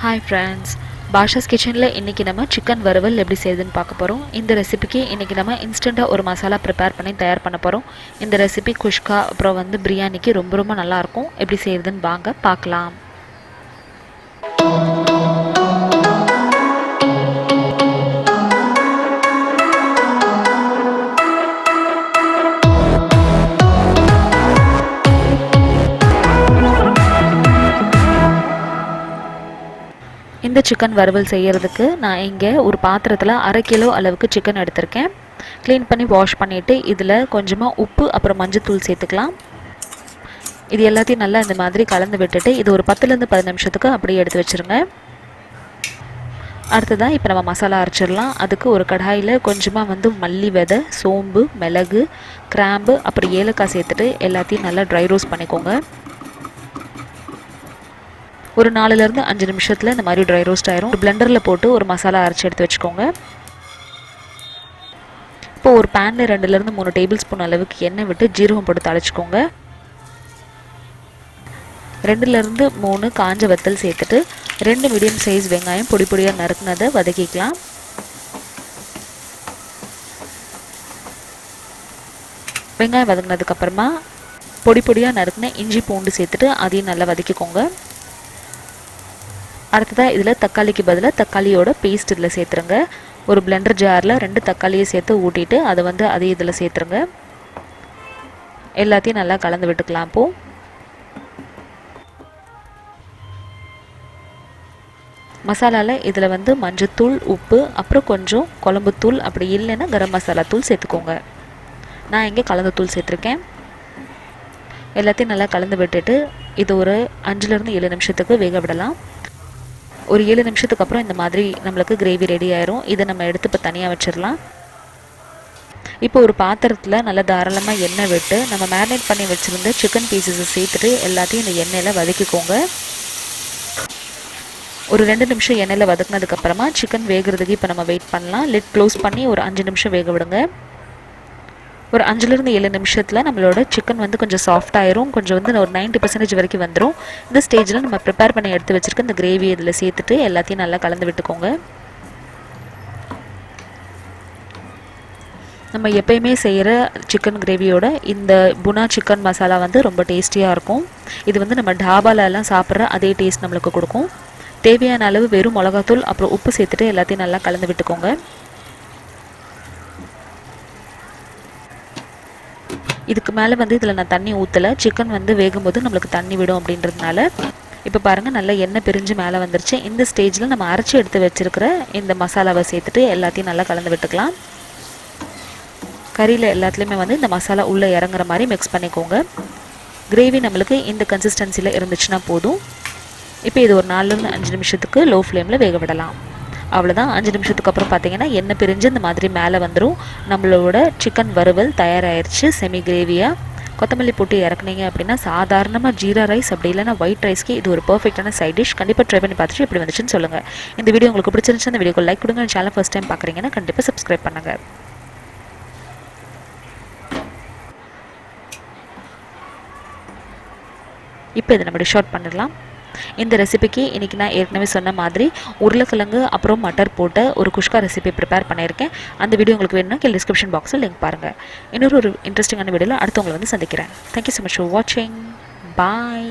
Hi friends, Bashas kitchen la இன்னைக்கு நம்ம chicken varuval எப்படி செய்யுதுன்னு பார்க்க போறோம். இந்த ரெசிபிக்கு இன்னைக்கு நம்ம இன்ஸ்டன்ட்டா ஒரு மசாலா prepare பண்ணி தயார் பண்ண போறோம். இந்த ரெசிபி குஷ்கா அப்புறம் பிரியாணிக்கு ரொம்ப நல்லா இருக்கும். எப்படி செய்யுதுன்னு வாங்க பார்க்கலாம். இந்த சிக்கன் வறுவல் செய்யறதுக்கு நான் இங்கே ஒரு பாத்திரத்தில் 1/2 கிலோ அளவுக்கு சிக்கன் எடுத்திருக்கேன். க்ளீன் பண்ணி வாஷ் பண்ணிவிட்டு இதில் கொஞ்சமாக உப்பு அப்புறம் மஞ்சத்தூள் சேர்த்துக்கலாம். இது எல்லாத்தையும் நல்லா இந்த மாதிரி கலந்து விட்டுட்டு இது ஒரு 10லேருந்து 15 நிமிஷத்துக்கு அப்படியே எடுத்து வச்சுருங்க. அடுத்ததான் இப்போ நம்ம மசாலா அரைச்சிடலாம். அதுக்கு ஒரு கடாயில் கொஞ்சமாக மல்லி விதை, சோம்பு, மிளகு, கிராம்பு அப்புறம் ஏலக்காய் சேர்த்துட்டு எல்லாத்தையும் நல்லா ட்ரை ரோஸ்ட் பண்ணிக்கோங்க. ஒரு 4லேருந்து 5 நிமிஷத்தில் இந்த மாதிரி ட்ரை ரோஸ்ட் ஆயிரும். ஒரு பிளெண்டரில் போட்டு ஒரு மசாலா அரைச்சி எடுத்து வச்சுக்கோங்க. இப்போ ஒரு பேனில் 2லேருந்து 3 டேபிள் ஸ்பூன் அளவுக்கு எண்ணெய் விட்டு ஜீரகம் போட்டு தாளிச்சுக்கோங்க. 2லேருந்து 3 காஞ்ச வத்தல் சேர்த்துட்டு 2 மீடியம் சைஸ் வெங்காயம் பொடி பொடியாக நறுக்குனதை வதக்கிக்கலாம். வெங்காயம் வதங்கினதுக்கப்புறமா பொடி பொடியாக நறுக்குன இஞ்சி பூண்டு சேர்த்துட்டு அதையும் நல்லா வதக்கிக்கோங்க. அடுத்ததாக இதில் தக்காளிக்கு பதிலாக தக்காளியோட பேஸ்ட் இதில் சேர்த்துருங்க. ஒரு பிளெண்டர் ஜாரில் 2 தக்காளியை சேர்த்து ஊட்டிட்டு அதை அதே இதில் சேர்த்துருங்க. எல்லாத்தையும் நல்லா கலந்து விட்டுக்கலாம். இப்போது மசாலாவில் இதில் மஞ்சத்தூள், உப்பு அப்புறம் கொஞ்சம் குழம்புத்தூள், அப்படி இல்லைன்னா கரம் மசாலா தூள் சேர்த்துக்கோங்க. நான் இங்கே கலந்த தூள் சேர்த்துருக்கேன். எல்லாத்தையும் நல்லா கலந்து விட்டுட்டு இது ஒரு 5லேருந்து 7 நிமிஷத்துக்கு வேக விடலாம். ஒரு 7 நிமிஷத்துக்கு அப்புறம் இந்த மாதிரி நம்மளுக்கு கிரேவி ரெடி ஆயிரும். இதை நம்ம எடுத்து இப்போ தனியாக வச்சிடலாம். இப்போ ஒரு பாத்திரத்தில் நல்லா தாராளமாக எண்ணெய் விட்டு நம்ம மேரினேட் பண்ணி வச்சுருந்த சிக்கன் பீசஸை சேர்த்துட்டு எல்லாத்தையும் இந்த எண்ணெயில் வதக்கிக்கோங்க. ஒரு 2 நிமிஷம் எண்ணெயில் வதக்கினதுக்கப்புறமா சிக்கன் வேகிறதுக்கு இப்போ நம்ம வெயிட் பண்ணலாம். லிட் க்ளோஸ் பண்ணி ஒரு 5 நிமிஷம் வேக விடுங்க. ஒரு 5லேருந்து 7 நிமிஷத்தில் நம்மளோட சிக்கன் கொஞ்சம் சாஃப்ட் ஆயிரும். கொஞ்சம் ஒரு 90% வரைக்கும் வந்துடும். இந்த ஸ்டேஜில் நம்ம ப்ரிப்பேர் பண்ணி எடுத்து வச்சுருக்க இந்த கிரேவி இதில் சேர்த்துட்டு எல்லாத்தையும் நல்லா கலந்து விட்டுக்கோங்க. நம்ம எப்பயுமே செய்கிற சிக்கன் கிரேவியோட இந்த புனா சிக்கன் மசாலா ரொம்ப டேஸ்டியாக இருக்கும். இது நம்ம டாபாலெல்லாம் சாப்பிட்ற அதே டேஸ்ட் நம்மளுக்கு கொடுக்கும். தேவையான அளவு வெறும் மிளகாத்தூள் அப்புறம் உப்பு சேர்த்துட்டு எல்லாத்தையும் நல்லா கலந்து விட்டுக்கோங்க. இதுக்கு மேலே இதில் நான் தண்ணி ஊற்றலை. சிக்கன் வேகும்போது நம்மளுக்கு தண்ணி விடும் அப்படின்றதுனால. இப்போ பாருங்கள் நல்லா எண்ணெய் பிரிஞ்சு மேலே வந்துருச்சு. இந்த ஸ்டேஜில் நம்ம அரைச்சி எடுத்து வச்சுருக்கிற இந்த மசாலாவை சேர்த்துட்டு எல்லாத்தையும் நல்லா கலந்து விட்டுக்கலாம். கறியில் எல்லாத்துலேயுமே இந்த மசாலா உள்ளே இறங்குற மாதிரி மிக்ஸ் பண்ணிக்கோங்க. கிரேவி நம்மளுக்கு இந்த கன்சிஸ்டன்சியில் இருந்துச்சுன்னா போதும். இப்போ இது ஒரு 4லேருந்து 5 நிமிஷத்துக்கு லோ ஃப்ளேமில் வேக விடலாம். அவ்வளோதான். 5 நிமிஷத்துக்கு அப்புறம் பார்த்தீங்கன்னா எண்ணெய் பிரிஞ்சு இந்த மாதிரி மேலே வந்துடும். நம்மளோட சிக்கன் வறுவல் தயாராகிடுச்சு. செமி கிரேவியாக கொத்தமல்லி போட்டு இறக்குனீங்க அப்படின்னா சாதாரணமாக ஜீரா ரைஸ் அப்படி இல்லைனா ஒயிட் ரைஸ்க்கு இது ஒரு பர்ஃபெக்டான சைட் டிஷ். கண்டிப்பாக ட்ரை பண்ணி பார்த்துட்டு எப்படி வந்துச்சுன்னு சொல்லுங்கள். இந்த வீடியோ உங்களுக்கு பிடிச்சிருந்துச்சு அந்த வீடியோக்கு லைக் கொடுங்க. சேனல் ஃபர்ஸ்ட் டைம் பார்க்குறீங்கன்னா கண்டிப்பாக சப்ஸ்கிரைப் பண்ணுங்கள். இப்போ இதை நம்ம டிஷ் அவுட் பண்ணிடலாம். இந்த ரெசிபிக்கு இன்றைக்கி நான் ஏற்கனவே சொன்ன மாதிரி உருளைக்கிழங்கு அப்புறம் மட்டர் போட்ட ஒரு குஷ்கா ரெசிபி ப்ரிப்பேர் பண்ணியிருக்கேன். அந்த வீடியோ உங்களுக்கு வேணும்னா கீழே டிஸ்கிரிப்ஷன் பாக்ஸில் லிங்க் பாருங்கள். இன்னொரு இன்ட்ரெஸ்டிங்கான வீடியோவில் அடுத்து உங்களை சந்திக்கிறேன். தேங்க்யூ ஸோ மச் ஃபார் வாட்சிங். பாய்.